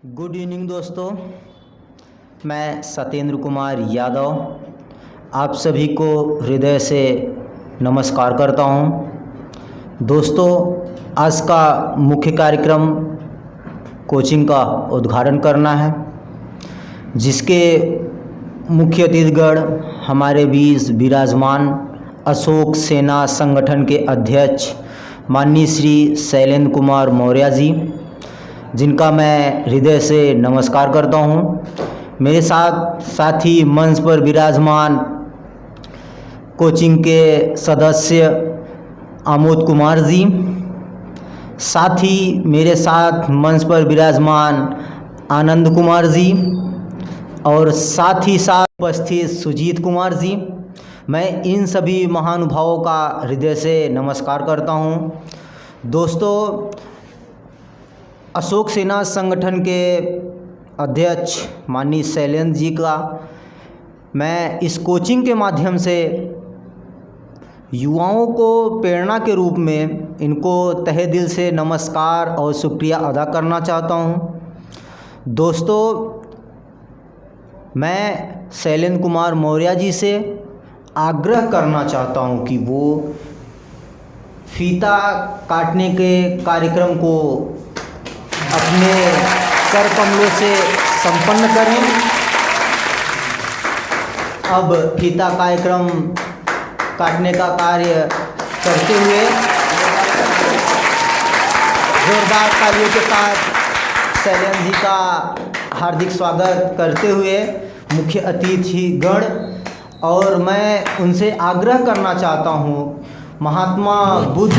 Good evening दोस्तों, मैं सत्येंद्र कुमार यादव आप सभी को हृदय से नमस्कार करता हूं। दोस्तों, आज का मुख्य कार्यक्रम कोचिंग का उद्घाटन करना है, जिसके मुख्य अतिथिगण हमारे बीच विराजमान अशोक सेना संगठन के अध्यक्ष माननीय श्री शैलेंद्र कुमार मौर्य जी, जिनका मैं हृदय से नमस्कार करता हूं। मेरे साथी मंच पर विराजमान कोचिंग के सदस्य आमोद कुमार जी, साथ ही मेरे साथ मंच पर विराजमान आनंद कुमार जी और साथ ही साथ उपस्थित सुजीत कुमार जी। मैं इन सभी महानुभावों का हृदय से नमस्कार करता हूं। दोस्तों, अशोक सेना संगठन के अध्यक्ष माननीय शैलेंद्र जी का मैं इस कोचिंग के माध्यम से युवाओं को प्रेरणा के रूप में इनको तहे दिल से नमस्कार और शुक्रिया अदा करना चाहता हूं। दोस्तों, मैं शैलेंद्र कुमार मौर्य जी से आग्रह करना चाहता हूं कि वो फीता काटने के कार्यक्रम को अपने कर कमलों से संपन्न करें। अब फीता कार्यक्रम काटने का कार्य करते हुए जोरदार तालियों के साथ शैलेंद्र जी का हार्दिक स्वागत करते हुए मुख्य अतिथिगण, और मैं उनसे आग्रह करना चाहता हूँ महात्मा बुद्ध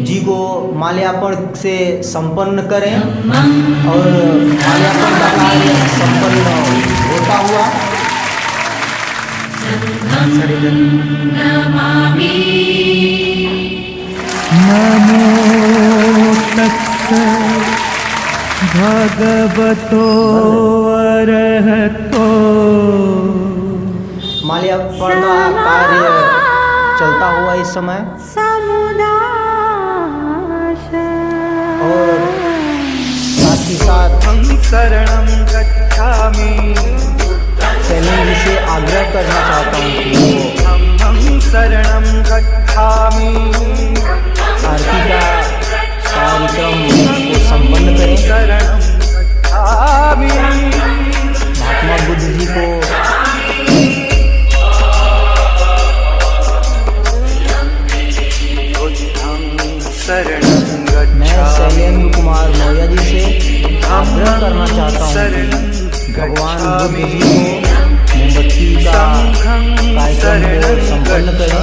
जी को माल्यार्पण से संपन्न करें, और माल्यार्पण का कार्य संपन्न होता हुआ नमो तस्सै भगवतो अरहतो। माल्यार्पण का कार्य चलता हुआ इस समय, और साथ ही साथ हम शरणं गच्छामि। शैलेंद्र जी से आग्रह करना चाहता हूँ कि हम शरणं गच्छामि। आरती का कार्यक्रम को संपन्न करें। शरणं गच्छामि। महात्मा बुद्ध जी को मैं शैलेंद्र कुमार मौर्य जी से आग्रह करना चाहता हूँ कि भगवान बुद्ध जी को मोमबत्ती का कार्यक्रम को संपन्न करें।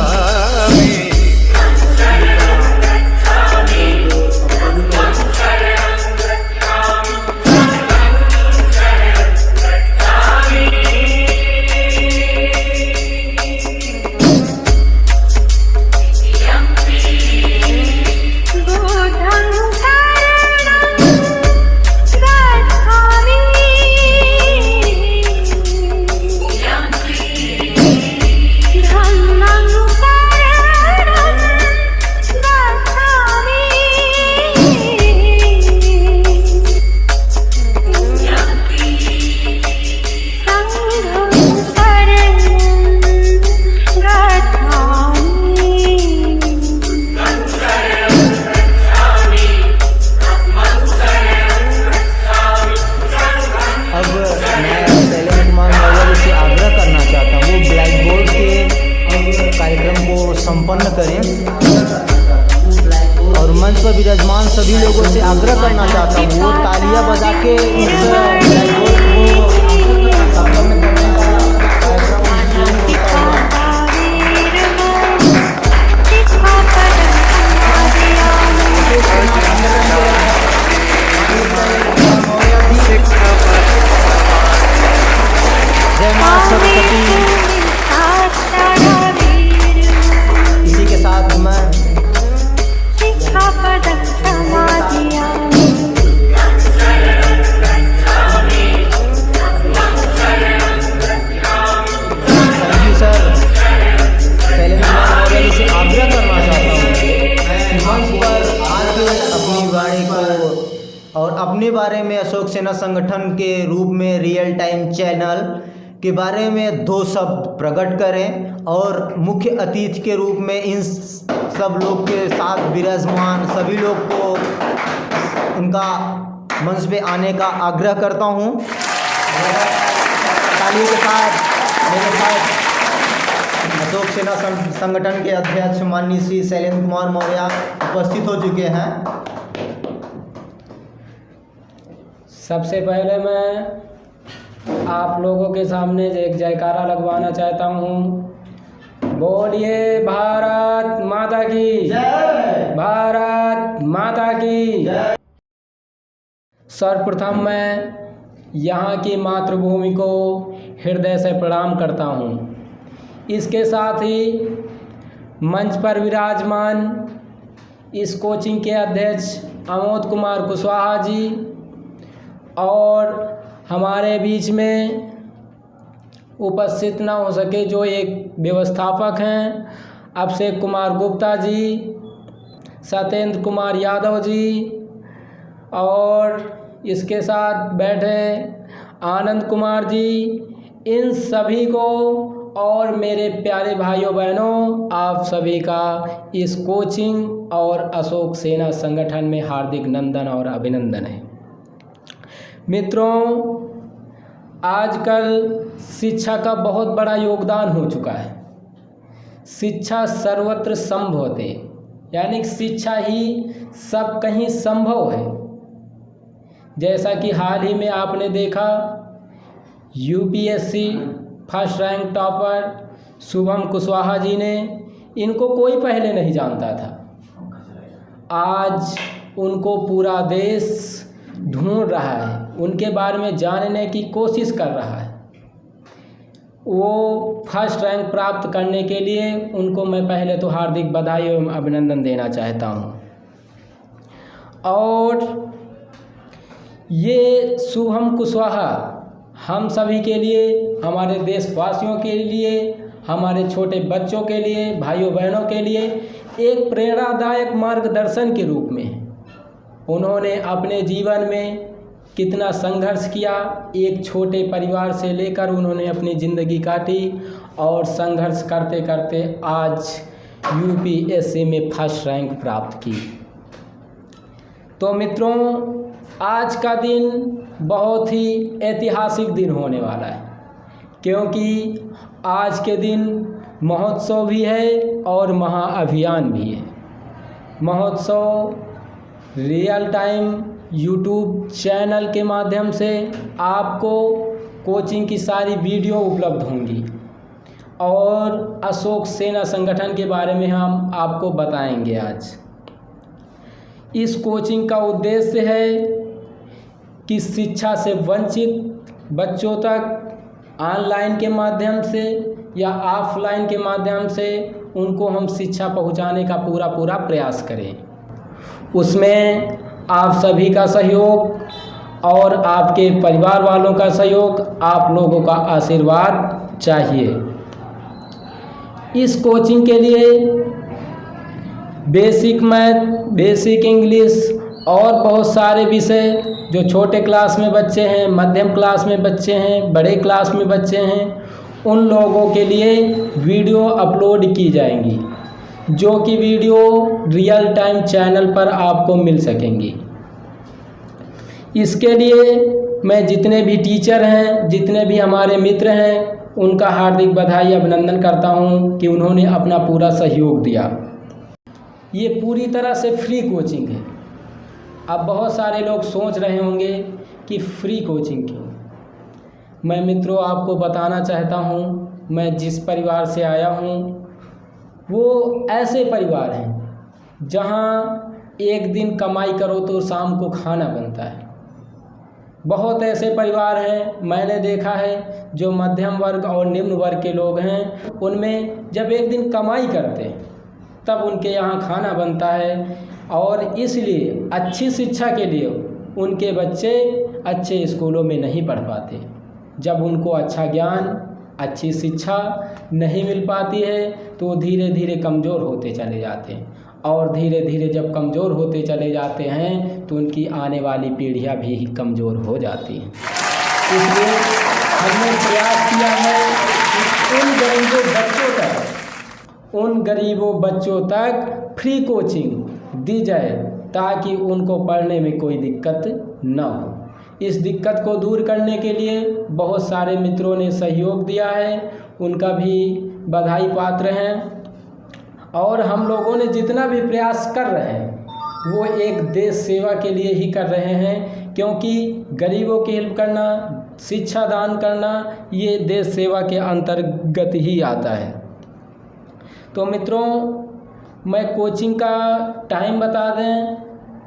संपन्न करें, और मंच पर विराजमान सभी लोगों से आग्रह करना चाहता हूँ वो तालियां बजा के इस ब्लैक बोर्ड को संपन्न करने का जय मां सरस्वती। इसी के साथ मैं और अपने बारे में अशोक सेना संगठन के रूप में रियल टाइम चैनल के बारे में 2 शब्द प्रकट करें और मुख्य अतिथि के रूप में इन सब लोग के साथ विराजमान सभी लोग को उनका मंच पे आने का आग्रह करता हूँ। तालियों के साथ मेरे साथ अशोक सेना संगठन के अध्यक्ष माननीय श्री शैलेंद्र कुमार मौर्य उपस्थित हो चुके हैं। सबसे पहले मैं आप लोगों के सामने एक जयकारा लगवाना चाहता हूँ। बोलिए भारत माता की जय, भारत माता की जय। सर्वप्रथम मैं यहाँ की मातृभूमि को हृदय से प्रणाम करता हूँ। इसके साथ ही मंच पर विराजमान इस कोचिंग के अध्यक्ष अमोद कुमार कुशवाहा जी और हमारे बीच में उपस्थित न हो सके जो एक व्यवस्थापक हैं अभिषेक कुमार गुप्ता जी, सत्येंद्र कुमार यादव जी और इसके साथ बैठे आनंद कुमार जी, इन सभी को और मेरे प्यारे भाइयों बहनों आप सभी का इस कोचिंग और अशोक सेना संगठन में हार्दिक नंदन और अभिनंदन है। मित्रों, आजकल शिक्षा का बहुत बड़ा योगदान हो चुका है। शिक्षा सर्वत्र संभव है, यानी शिक्षा ही सब कहीं संभव है। जैसा कि हाल ही में आपने देखा UPSC first rank topper Shubham Kushwaha ji ने, इनको कोई पहले नहीं जानता था। आज उनको पूरा देश ढूंढ रहा है, उनके बारे में जानने की कोशिश कर रहा है। वो फर्स्ट रैंक प्राप्त करने के लिए उनको मैं पहले तो हार्दिक बधाई एवं अभिनंदन देना चाहता हूँ। और ये शुभम कुशवाहा हम सभी के लिए, हमारे देशवासियों के लिए, हमारे छोटे बच्चों के लिए, भाइयों बहनों के लिए एक प्रेरणादायक मार्गदर्शन के रूप में उन्होंने अपने जीवन में कितना संघर्ष किया। एक छोटे परिवार से लेकर उन्होंने अपनी ज़िंदगी काटी और संघर्ष करते करते आज यूपीएससी में फर्स्ट रैंक प्राप्त की। तो मित्रों, आज का दिन बहुत ही ऐतिहासिक दिन होने वाला है, क्योंकि आज के दिन महोत्सव भी है और महाअभियान भी है। महोत्सव रियल टाइम यूट्यूब चैनल के माध्यम से आपको कोचिंग की सारी वीडियो उपलब्ध होंगी और अशोक सेना संगठन के बारे में हम आपको बताएंगे। आज इस कोचिंग का उद्देश्य है कि शिक्षा से वंचित बच्चों तक ऑनलाइन के माध्यम से या ऑफलाइन के माध्यम से उनको हम शिक्षा पहुंचाने का पूरा प्रयास करें। उसमें आप सभी का सहयोग और आपके परिवार वालों का सहयोग, आप लोगों का आशीर्वाद चाहिए। इस कोचिंग के लिए बेसिक मैथ, बेसिक इंग्लिश और बहुत सारे विषय जो छोटे क्लास में बच्चे हैं, मध्यम क्लास में बच्चे हैं, बड़े क्लास में बच्चे हैं, उन लोगों के लिए वीडियो अपलोड की जाएंगी, जो कि वीडियो रियल टाइम चैनल पर आपको मिल सकेंगी। इसके लिए मैं जितने भी टीचर हैं, जितने भी हमारे मित्र हैं, उनका हार्दिक बधाई अभिनंदन करता हूं कि उन्होंने अपना पूरा सहयोग दिया। ये पूरी तरह से फ्री कोचिंग है। अब बहुत सारे लोग सोच रहे होंगे कि फ्री कोचिंग क्यों। मैं मित्रों आपको बताना चाहता हूँ, मैं जिस परिवार से आया हूँ वो ऐसे परिवार हैं जहाँ एक दिन कमाई करो तो शाम को खाना बनता है। बहुत ऐसे परिवार हैं मैंने देखा है जो मध्यम वर्ग और निम्न वर्ग के लोग हैं, उनमें जब एक दिन कमाई करते हैं तब उनके यहाँ खाना बनता है और इसलिए अच्छी शिक्षा के लिए उनके बच्चे अच्छे स्कूलों में नहीं पढ़ पाते। जब उनको अच्छा ज्ञान, अच्छी शिक्षा नहीं मिल पाती है तो धीरे धीरे कमज़ोर होते चले जाते हैं और धीरे धीरे जब कमज़ोर होते चले जाते हैं तो उनकी आने वाली पीढ़ियाँ भी कमज़ोर हो जाती हैं। इसलिए हमने प्रयास किया है कि उन गरीबों बच्चों तक फ्री कोचिंग दी जाए ताकि उनको पढ़ने में कोई दिक्कत न हो। इस दिक्कत को दूर करने के लिए बहुत सारे मित्रों ने सहयोग दिया है, उनका भी बधाई पात्र हैं। और हम लोगों ने जितना भी प्रयास कर रहे हैं वो एक देश सेवा के लिए ही कर रहे हैं, क्योंकि गरीबों की हेल्प करना, शिक्षा दान करना ये देश सेवा के अंतर्गत ही आता है। तो मित्रों, मैं कोचिंग का टाइम बता दें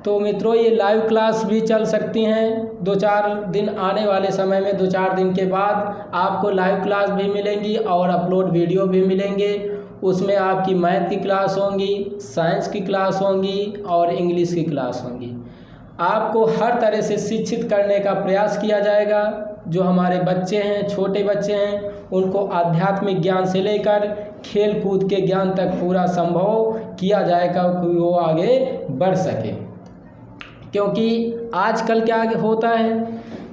तो मित्रों ये लाइव क्लास भी चल सकती हैं। 2-4 दिन आने वाले समय में 2-4 दिन के बाद आपको लाइव क्लास भी मिलेंगी और अपलोड वीडियो भी मिलेंगे। उसमें आपकी मैथ की क्लास होंगी, साइंस की क्लास होंगी और इंग्लिश की क्लास होंगी। आपको हर तरह से शिक्षित करने का प्रयास किया जाएगा। जो हमारे बच्चे हैं, छोटे बच्चे हैं, उनको आध्यात्मिक ज्ञान से लेकर खेल कूद के ज्ञान तक पूरा संभव किया जाएगा कि वो आगे बढ़ सके। क्योंकि आजकल क्या होता है,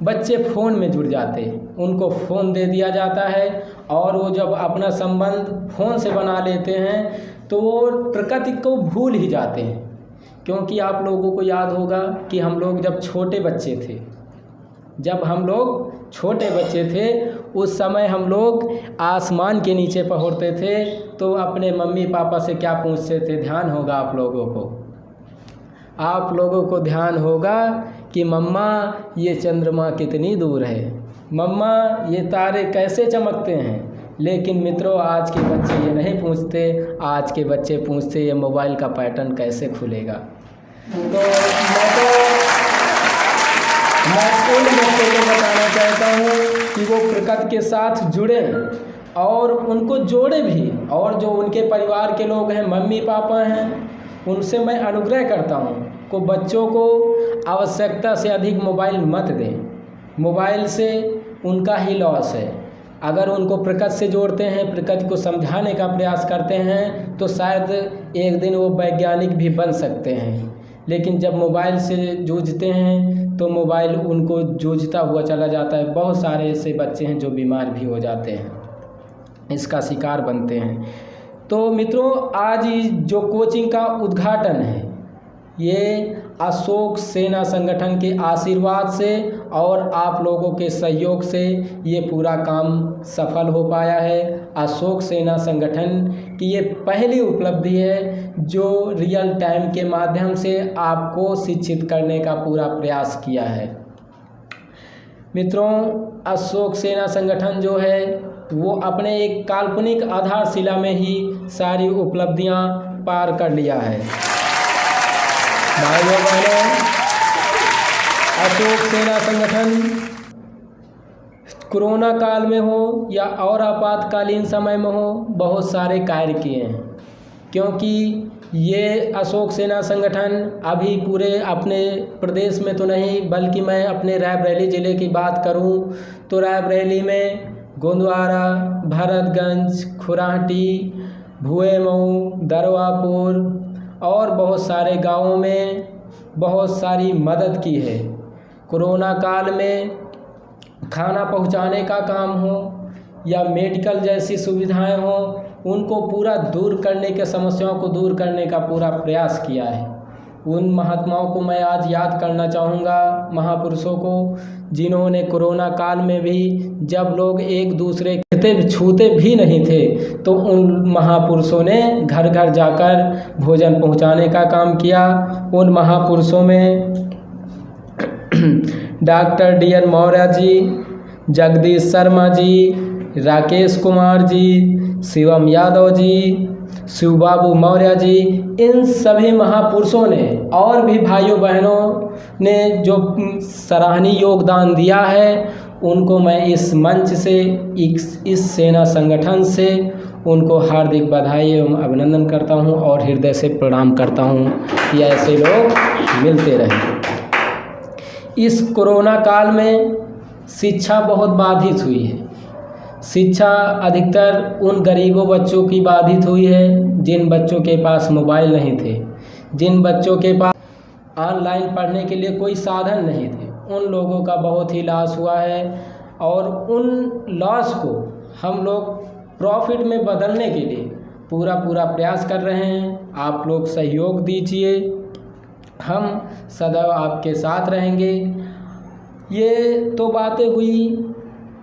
बच्चे फ़ोन में जुड़ जाते हैं, उनको फ़ोन दे दिया जाता है और वो जब अपना संबंध फ़ोन से बना लेते हैं तो वो प्रकृति को भूल ही जाते हैं। क्योंकि आप लोगों को याद होगा कि हम लोग जब छोटे बच्चे थे उस समय हम लोग आसमान के नीचे पहुँचते थे तो अपने मम्मी पापा से क्या पूछते थे, ध्यान होगा आप लोगों को ध्यान होगा कि मम्मा ये चंद्रमा कितनी दूर है, मम्मा ये तारे कैसे चमकते हैं। लेकिन मित्रों, आज के बच्चे ये नहीं पूछते, आज के बच्चे पूछते ये मोबाइल का पैटर्न कैसे खुलेगा। तो मैं उन बच्चों को बताना चाहता हूँ कि वो प्रकृति के साथ जुड़ें और उनको जोड़े भी। और जो उनके परिवार के लोग हैं, मम्मी पापा हैं, उनसे मैं अनुग्रह करता हूँ को बच्चों को आवश्यकता से अधिक मोबाइल मत दें। मोबाइल से उनका ही लॉस है। अगर उनको प्रकृति से जोड़ते हैं, प्रकृति को समझाने का प्रयास करते हैं तो शायद एक दिन वो वैज्ञानिक भी बन सकते हैं। लेकिन जब मोबाइल से जूझते हैं तो मोबाइल उनको जूझता हुआ चला जाता है। बहुत सारे ऐसे बच्चे हैं जो बीमार भी हो जाते हैं, इसका शिकार बनते हैं। तो मित्रों, आज जो कोचिंग का उद्घाटन है ये अशोक सेना संगठन के आशीर्वाद से और आप लोगों के सहयोग से ये पूरा काम सफल हो पाया है। अशोक सेना संगठन की ये पहली उपलब्धि है जो रियल टाइम के माध्यम से आपको शिक्षित करने का पूरा प्रयास किया है। मित्रों, अशोक सेना संगठन जो है वो अपने एक काल्पनिक आधारशिला में ही सारी उपलब्धियां पार कर लिया है। भाइयों बहनों, अशोक सेना संगठन कोरोना काल में हो या और आपातकालीन समय में हो बहुत सारे कार्य किए हैं। क्योंकि ये अशोक सेना संगठन अभी पूरे अपने प्रदेश में तो नहीं, बल्कि मैं अपने रायबरेली ज़िले की बात करूं तो रायबरेली में गोंदवारा, भरतगंज, खुराहटी, भुएमऊ, दरवापुर और बहुत सारे गांवों में बहुत सारी मदद की है। कोरोना काल में खाना पहुंचाने का काम हो या मेडिकल जैसी सुविधाएं हो, उनको पूरा दूर करने के समस्याओं को दूर करने का पूरा प्रयास किया है। उन महात्माओं को मैं आज याद करना चाहूँगा, महापुरुषों को, जिन्होंने कोरोना काल में भी जब लोग एक दूसरे के छूते भी नहीं थे तो उन महापुरुषों ने घर घर जाकर भोजन पहुंचाने का काम किया। उन महापुरुषों में डॉक्टर डी.एन. मौर्य जी, जगदीश शर्मा जी, राकेश कुमार जी, शिवम यादव जी, शिव बाबू मौर्य जी, इन सभी महापुरुषों ने और भी भाइयों बहनों ने जो सराहनीय योगदान दिया है, उनको मैं इस मंच से, इस सेना संगठन से उनको हार्दिक बधाई एवं अभिनंदन करता हूं और हृदय से प्रणाम करता हूं कि ऐसे लोग मिलते रहें। इस कोरोना काल में शिक्षा बहुत बाधित हुई है। शिक्षा अधिकतर उन गरीबों बच्चों की बाधित हुई है जिन बच्चों के पास मोबाइल नहीं थे। जिन बच्चों के पास ऑनलाइन पढ़ने के लिए कोई साधन नहीं थे, उन लोगों का बहुत ही लॉस हुआ है और उन लॉस को हम लोग प्रॉफिट में बदलने के लिए पूरा प्रयास कर रहे हैं। आप लोग सहयोग दीजिए, हम सदैव आपके साथ रहेंगे। ये तो बातें हुई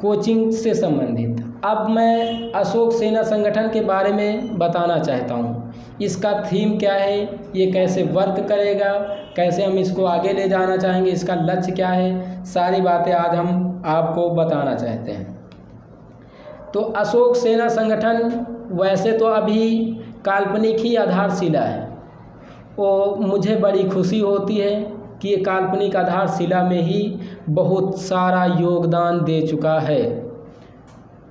कोचिंग से संबंधित। अब मैं अशोक सेना संगठन के बारे में बताना चाहता हूँ। इसका थीम क्या है, ये कैसे वर्क करेगा, कैसे हम इसको आगे ले जाना चाहेंगे, इसका लक्ष्य क्या है, सारी बातें आज हम आपको बताना चाहते हैं। तो अशोक सेना संगठन वैसे तो अभी काल्पनिक ही आधारशिला है। वो मुझे बड़ी खुशी होती है कि ये काल्पनिक आधारशिला में ही बहुत सारा योगदान दे चुका है।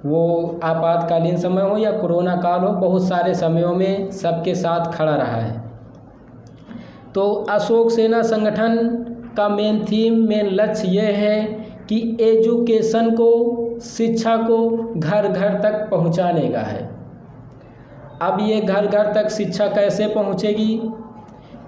वो आपातकालीन समय हो या कोरोना काल हो, बहुत सारे समयों में सबके साथ खड़ा रहा है। तो अशोक सेना संगठन का मेन थीम, मेन लक्ष्य ये है कि एजुकेशन को, शिक्षा को घर घर तक पहुंचाने का है। अब ये घर घर तक शिक्षा कैसे पहुंचेगी,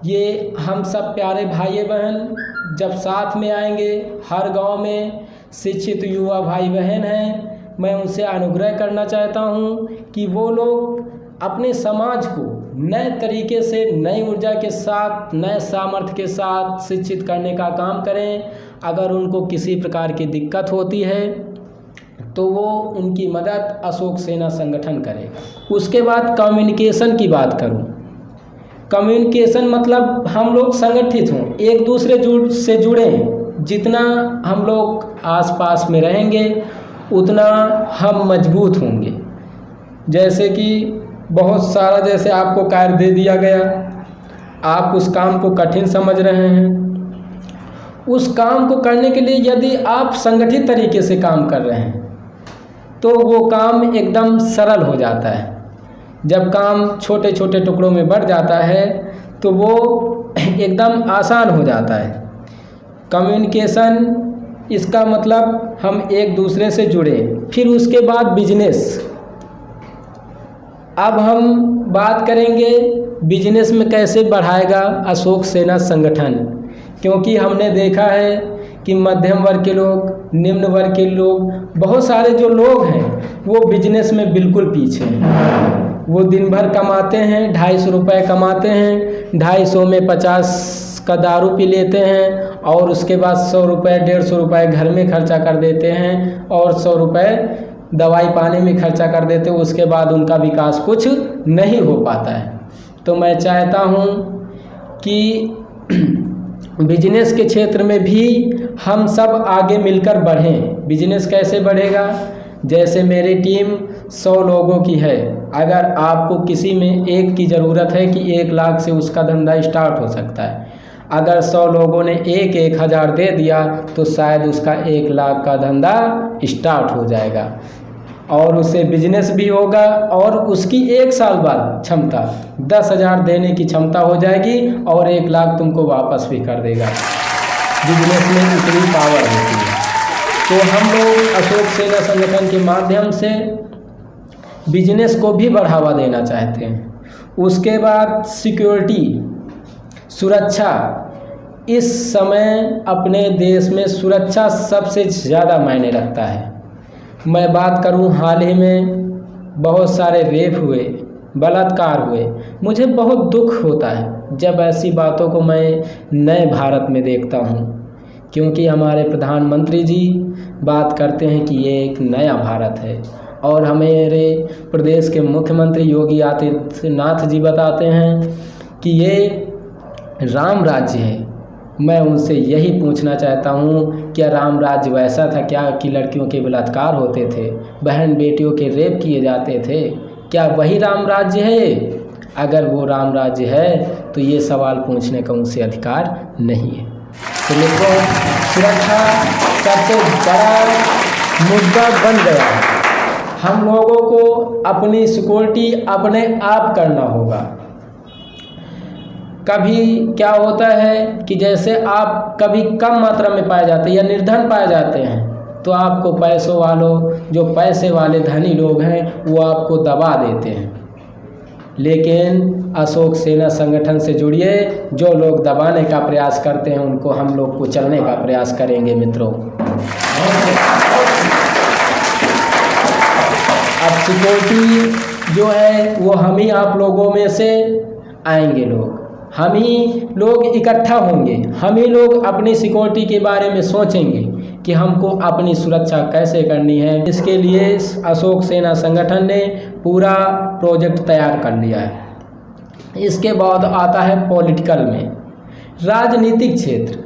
ये हम सब प्यारे भाई बहन जब साथ में आएंगे, हर गांव में शिक्षित युवा भाई बहन हैं, मैं उनसे अनुग्रह करना चाहता हूं कि वो लोग अपने समाज को नए तरीके से, नई ऊर्जा के साथ, नए सामर्थ्य के साथ शिक्षित करने का काम करें। अगर उनको किसी प्रकार की दिक्कत होती है तो वो उनकी मदद अशोक सेना संगठन करेगा। उसके बाद कम्युनिकेशन की बात करूं। कम्युनिकेशन मतलब हम लोग संगठित हों, एक दूसरे से जुड़ें। जितना हम लोग आसपास में रहेंगे उतना हम मजबूत होंगे। जैसे कि बहुत सारा, जैसे आपको कार्य दे दिया गया, आप उस काम को कठिन समझ रहे हैं, उस काम को करने के लिए यदि आप संगठित तरीके से काम कर रहे हैं तो वो काम एकदम सरल हो जाता है। जब काम छोटे छोटे टुकड़ों में बढ़ जाता है तो वो एकदम आसान हो जाता है। कम्युनिकेशन, इसका मतलब हम एक दूसरे से जुड़े। फिर उसके बाद बिजनेस। अब हम बात करेंगे बिजनेस में कैसे बढ़ाएगा अशोक सेना संगठन, क्योंकि हमने देखा है कि मध्यम वर्ग के लोग, निम्न वर्ग के लोग, बहुत सारे जो लोग हैं वो बिजनेस में बिल्कुल पीछे हैं। वो दिन भर कमाते हैं, 250 रुपये कमाते हैं, 250 में 50 का दारू पी लेते हैं और उसके बाद 100 रुपये, 150 रुपये घर में खर्चा कर देते हैं और 100 रुपये दवाई पानी में खर्चा कर देते हैं। उसके बाद उनका विकास कुछ नहीं हो पाता है। तो मैं चाहता हूँ कि बिजनेस के क्षेत्र में भी हम सब आगे मिलकर बढ़ें। बिजनेस कैसे बढ़ेगा, जैसे मेरी टीम 100 लोगों की है, अगर आपको किसी में एक की ज़रूरत है कि 1 लाख से उसका धंधा स्टार्ट हो सकता है। अगर 100 लोगों ने 1,000 दे दिया तो शायद उसका 1 लाख का धंधा स्टार्ट हो जाएगा और उससे बिजनेस भी होगा और उसकी 1 साल बाद क्षमता 10,000 देने की क्षमता हो जाएगी और 1 लाख तुमको वापस भी कर देगा। बिजनेस में इतनी पावर होती है। तो हम लोग अशोक सेना संगठन के माध्यम से बिजनेस को भी बढ़ावा देना चाहते हैं। उसके बाद सिक्योरिटी, सुरक्षा। इस समय अपने देश में सुरक्षा सबसे ज़्यादा मायने रखता है। मैं बात करूं, हाल ही में बहुत सारे रेप हुए, बलात्कार हुए। मुझे बहुत दुख होता है जब ऐसी बातों को मैं नए भारत में देखता हूं, क्योंकि हमारे प्रधानमंत्री जी बात करते हैं कि ये एक नया भारत है और हमारे प्रदेश के मुख्यमंत्री योगी आदित्यनाथ जी बताते हैं कि ये राम राज्य है। मैं उनसे यही पूछना चाहता हूँ, क्या राम राज्य वैसा था क्या कि लड़कियों के बलात्कार होते थे, बहन बेटियों के रेप किए जाते थे? क्या वही राम राज्य है? अगर वो राम राज्य है तो ये सवाल पूछने का उनसे अधिकार नहीं है। तो मित्रों, सुरक्षा सबसे बड़ा मुद्दा बन गया है। हम लोगों को अपनी सिक्योरिटी अपने आप करना होगा। कभी क्या होता है कि जैसे आप कभी कम मात्रा में पाए जाते हैं या निर्धन पाए जाते हैं तो आपको पैसों वालों, जो पैसे वाले धनी लोग हैं, वो आपको दबा देते हैं। लेकिन अशोक सेना संगठन से जुड़िए। जो लोग दबाने का प्रयास करते हैं उनको हम लोग कुचलने का प्रयास करेंगे मित्रों। अब सिक्योरिटी जो है वो हम ही आप लोगों में से आएंगे लोग, हम ही लोग इकट्ठा होंगे, हम ही लोग अपनी सिक्योरिटी के बारे में सोचेंगे कि हमको अपनी सुरक्षा कैसे करनी है। इसके लिए अशोक सेना संगठन ने पूरा प्रोजेक्ट तैयार कर लिया है। इसके बाद आता है पॉलिटिकल में, राजनीतिक क्षेत्र।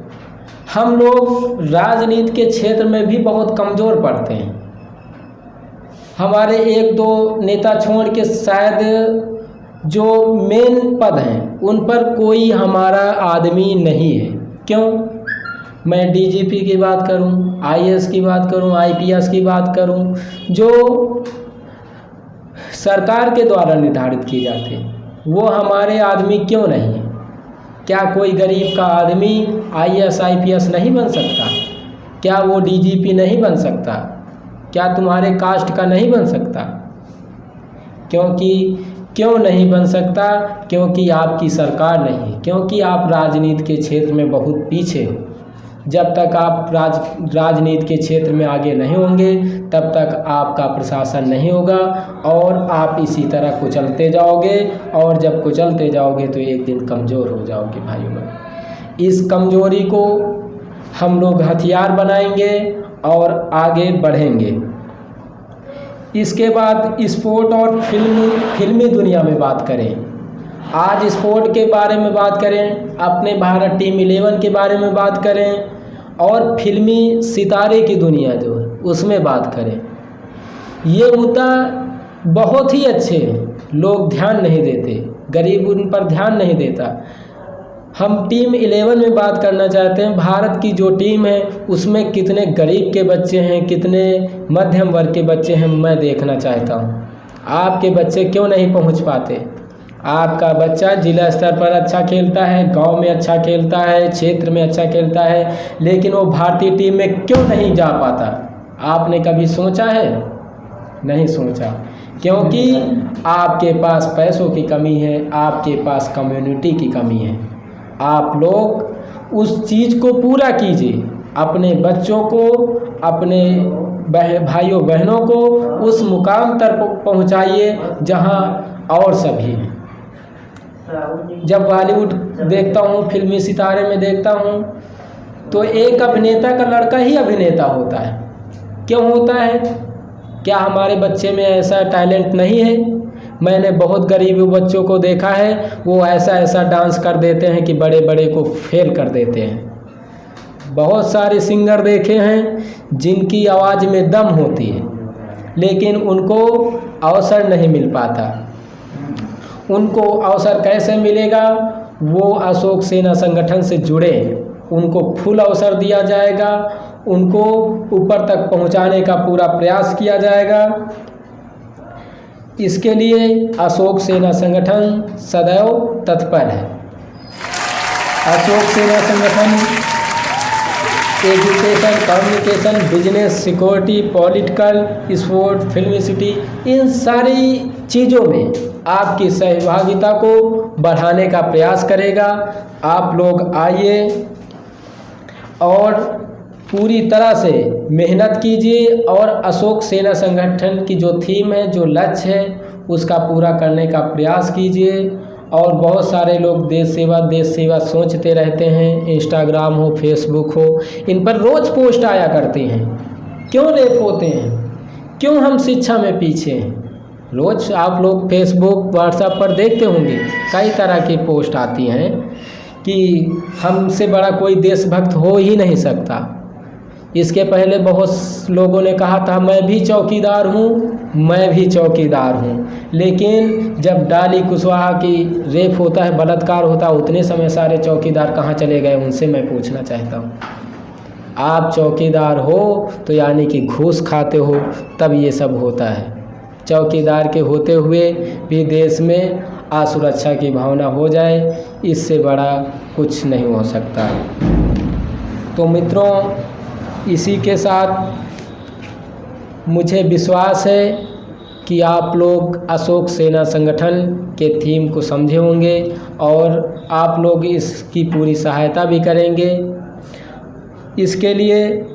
हम लोग राजनीति के क्षेत्र में भी बहुत कमज़ोर पड़ते हैं। हमारे एक दो नेता छोड़ के शायद जो मेन पद हैं उन पर कोई हमारा आदमी नहीं है। क्यों? मैं डीजीपी की बात करूं, आईएएस की बात करूं, आईपीएस की बात करूं, जो सरकार के द्वारा निर्धारित किए जाते हैं, वो हमारे आदमी क्यों नहीं है? क्या कोई गरीब का आदमी आईएएस आईपीएस नहीं बन सकता? क्या वो डीजीपी नहीं बन सकता? क्या तुम्हारे कास्ट का नहीं बन सकता? क्यों नहीं बन सकता? क्योंकि आपकी सरकार नहीं है, क्योंकि आप राजनीति के क्षेत्र में बहुत पीछे हो। जब तक आप राजनीति के क्षेत्र में आगे नहीं होंगे तब तक आपका प्रशासन नहीं होगा और आप इसी तरह कुचलते जाओगे, और जब कुचलते जाओगे तो एक दिन कमज़ोर हो जाओगे भाइयों। इस कमज़ोरी को हम लोग हथियार बनाएंगे और आगे बढ़ेंगे। इसके बाद स्पोर्ट और फिल्मी दुनिया में बात करें। आज स्पोर्ट के बारे में बात करें, अपने भारत टीम 11 के बारे में बात करें, और फिल्मी सितारे की दुनिया जो है उसमें बात करें। ये मुद्दा बहुत ही अच्छे हैं, लोग ध्यान नहीं देते, गरीब उन पर ध्यान नहीं देता। हम टीम 11 में बात करना चाहते हैं। भारत की जो टीम है उसमें कितने गरीब के बच्चे हैं, कितने मध्यम वर्ग के बच्चे हैं, मैं देखना चाहता हूँ। आपके बच्चे क्यों नहीं पहुँच पाते? आपका बच्चा जिला स्तर पर अच्छा खेलता है, गांव में अच्छा खेलता है, क्षेत्र में अच्छा खेलता है, लेकिन वो भारतीय टीम में क्यों नहीं जा पाता? आपने कभी सोचा है? नहीं सोचा। क्योंकि आपके पास पैसों की कमी है, आपके पास कम्युनिटी की कमी है। आप लोग उस चीज़ को पूरा कीजिए, अपने बच्चों को, अपने भाइयों बहनों को उस मुकाम तक पहुंचाइए जहां और सभी हैं। जब बॉलीवुड देखता हूँ, फिल्मी सितारे में देखता हूँ, तो एक अभिनेता का लड़का ही अभिनेता होता है। क्यों होता है? क्या हमारे बच्चे में ऐसा टैलेंट नहीं है? मैंने बहुत गरीब बच्चों को देखा है, वो ऐसा डांस कर देते हैं कि बड़े बड़े को फेल कर देते हैं। बहुत सारे सिंगर देखे हैं जिनकी आवाज़ में दम होती है, लेकिन उनको अवसर नहीं मिल पाता। उनको अवसर कैसे मिलेगा? वो अशोक सेना संगठन से जुड़े, उनको फुल अवसर दिया जाएगा, उनको ऊपर तक पहुंचाने का पूरा प्रयास किया जाएगा। इसके लिए अशोक सेना संगठन सदैव तत्पर है। अशोक सेना संगठन education, communication, business, security, political, sport, फिल्मी सिटी, इन सारी चीज़ों में आपकी सहभागिता को बढ़ाने का प्रयास करेगा। आप लोग आइए और पूरी तरह से मेहनत कीजिए और अशोक सेना संगठन की जो थीम है, जो लक्ष्य है, उसका पूरा करने का प्रयास कीजिए। और बहुत सारे लोग देश सेवा सोचते रहते हैं। इंस्टाग्राम हो, फेसबुक हो, इन पर रोज़ पोस्ट आया करते हैं। क्यों लेट होते हैं? क्यों हम शिक्षा में पीछे हैं? रोज़ आप लोग फेसबुक, व्हाट्सएप पर देखते होंगे, कई तरह की पोस्ट आती हैं कि हमसे बड़ा कोई देशभक्त हो ही नहीं सकता। इसके पहले बहुत लोगों ने कहा था मैं भी चौकीदार हूँ, मैं भी चौकीदार हूँ, लेकिन जब डाली कुशवाहा की रेप होता है, बलात्कार होता है, उतने समय सारे चौकीदार कहाँ चले गए? उनसे मैं पूछना चाहता हूँ। आप चौकीदार हो तो यानी कि घूस खाते हो, तब ये सब होता है। चौकीदार के होते हुए भी देश में असुरक्षा की भावना हो जाए, इससे बड़ा कुछ नहीं हो सकता। तो मित्रों, इसी के साथ मुझे विश्वास है कि आप लोग अशोक सेना संगठन के थीम को समझे होंगे और आप लोग इसकी पूरी सहायता भी करेंगे। इसके लिए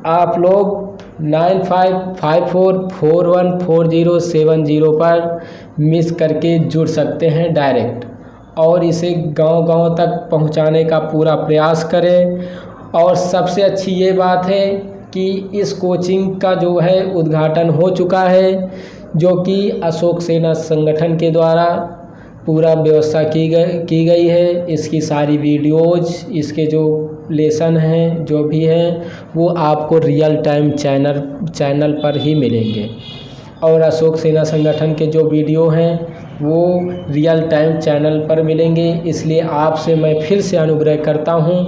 आप लोग 9554414070 पर मिस करके जुड़ सकते हैं डायरेक्ट, और इसे गांव-गांव तक पहुंचाने का पूरा प्रयास करें। और सबसे अच्छी ये बात है कि इस कोचिंग का जो है उद्घाटन हो चुका है, जो कि अशोक सेना संगठन के द्वारा पूरा व्यवस्था की गई है। इसकी सारी वीडियोज़, इसके जो लेसन हैं, जो भी हैं, वो आपको रियल टाइम चैनल पर ही मिलेंगे। और अशोक सेना संगठन के जो वीडियो हैं वो रियल टाइम चैनल पर मिलेंगे। इसलिए आपसे मैं फिर से अनुग्रह करता हूं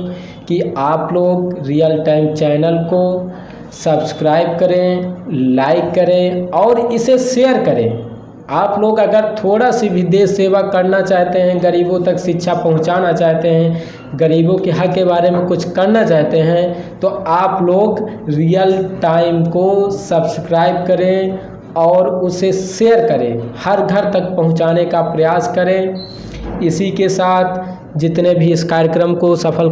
कि आप लोग रियल टाइम चैनल को सब्सक्राइब करें, लाइक करें और इसे शेयर करें। आप लोग अगर थोड़ा सी भी देश सेवा करना चाहते हैं, गरीबों तक शिक्षा पहुंचाना चाहते हैं, गरीबों के हक के बारे में कुछ करना चाहते हैं, तो आप लोग रियल टाइम को सब्सक्राइब करें और उसे शेयर करें, हर घर तक पहुंचाने का प्रयास करें। इसी के साथ जितने भी इस कार्यक्रम को सफल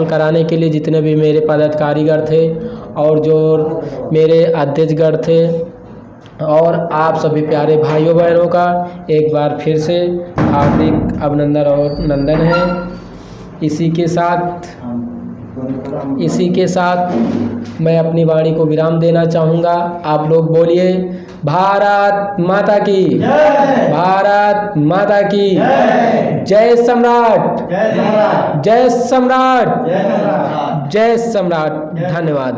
कराने के लिए जितने भी मेरे पदाधिकारीगण थे और जो मेरे अध्यक्षगण थे और आप सभी प्यारे भाइयों बहनों का एक बार फिर से हार्दिक अभिनंदन और नंदन है। इसी के साथ मैं अपनी वाणी को विराम देना चाहूँगा। आप लोग बोलिए भारत माता की जय, भारत माता की जय, जय सम्राट, जय सम्राट, जय सम्राट, जय सम्राट। धन्यवाद।